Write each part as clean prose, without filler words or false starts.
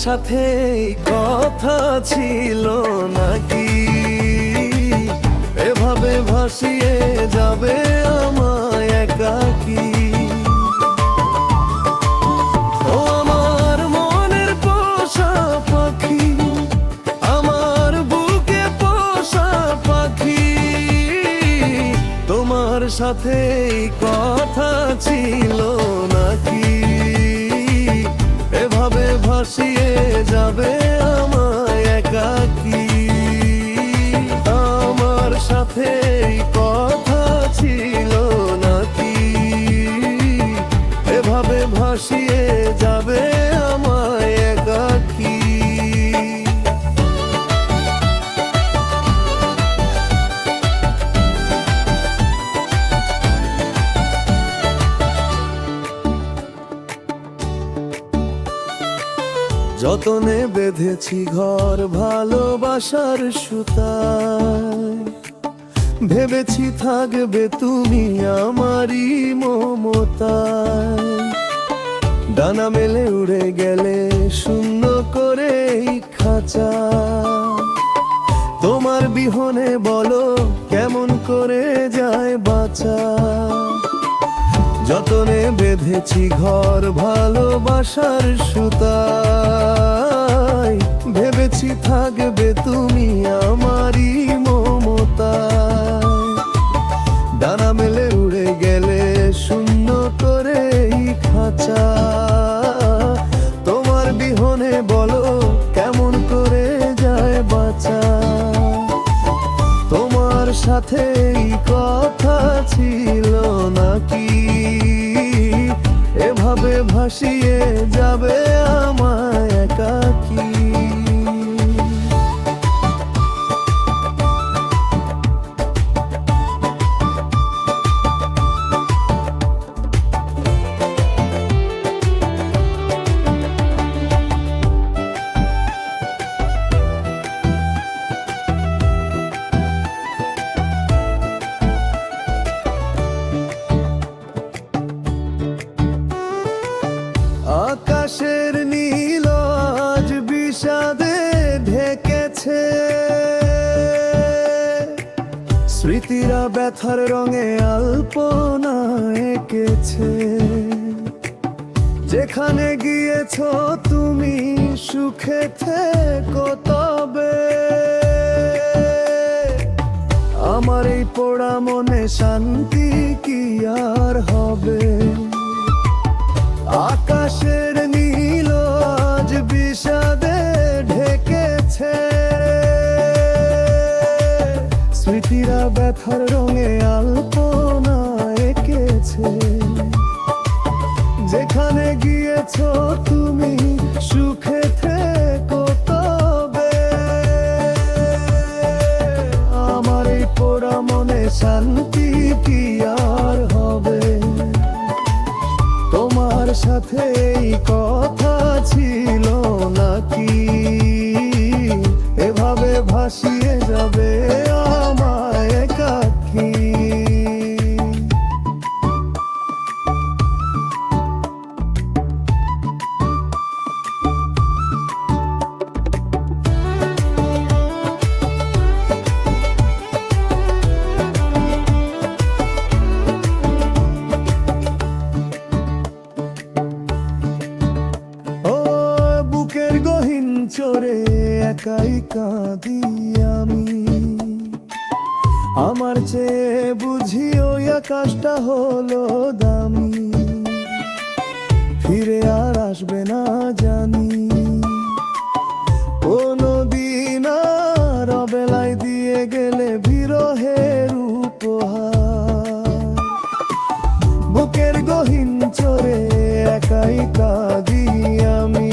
সাথে কথা ছিল নাকি এভাবে ভাসিয়ে যাবে আমায় একাকী? ও আমার মনের পোষা পাখি, আমার বুকে পোষা পাখি, তোমার সাথে কথা ছিল নাকি এভাবে ভাসিয়ে যাবে আমায় একাকী? আমার সাথে কথা ছিল নাকি এভাবে ভাসিয়ে যাবে আমায় একাকী? যতনে বেঁধেছি ঘর ভালোবাসার সুতায়, ভেবেছি থাকবে তুমি আমারই মমতায়। ডানা মেলে উড়ে গেলে শূন্য করে এই খাঁচা, তোমার বিহনে বলো কেমন করে যায় বাঁচা? যতনে বেঁধেছি ঘর ভালোবাসার সুতায়, ভেবেছি থাকবে তুমি আমারই মমতায়। ডানা মেলে উড়ে গেলে শূন্য করে এই খাঁচা, তোমার বিহনে বলো কেমন করে যায় বাঁচা? তোমার সাথে কথা ছিল নাকি এভাবে ভাসিয়ে যাবে আমায় একাকী? আকাশের নীল আজ বিষাদে ঢেকেছে, স্মৃতিরা ব্যথার রঙে আলপনা এঁকেছে। যেখানে গিয়েছ তুমি সুখে থেকো তবে, আমার এই পোড়া মনে শান্তি কি আর হবে? আকাশের নীল আজ বিষাদে ঢেকেছে, স্মৃতিরা ব্যথার রঙে আলপনা এঁকেছে। যেখানে গিয়েছ তুমি সুখে থেকো তবে, আমার এই পোড়া মনে শান্তি কি আর হবে? তোমার সাথে কথা ছিল নাকি এভাবে ভাসিয়ে যাবে আমায় একাকী? চোরে একাই কাঁদি আমি, আমার চেয়ে বুঝি ওই আকাশটা হলো দামি। ফিরে আর আসবে না জানি, কোনদিন আর অবেলায় দিয়ে গেলে বিরহের উপহার। বুকের গহীন চোরে একাই কাঁদি আমি,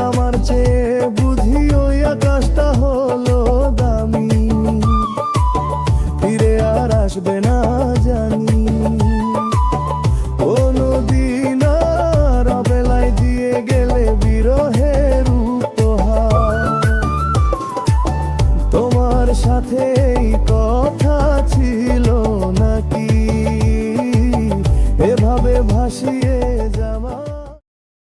আমার চেয়ে বুঝি ওই আকাশটা হলো দামি। ফিরে আর আসবে না জানি, কোনদিন আর অবেলায় দিয়ে গেলে বিরহের উপহার। তোমার সাথে কথা ছিল নাকি এভাবে ভাসিয়ে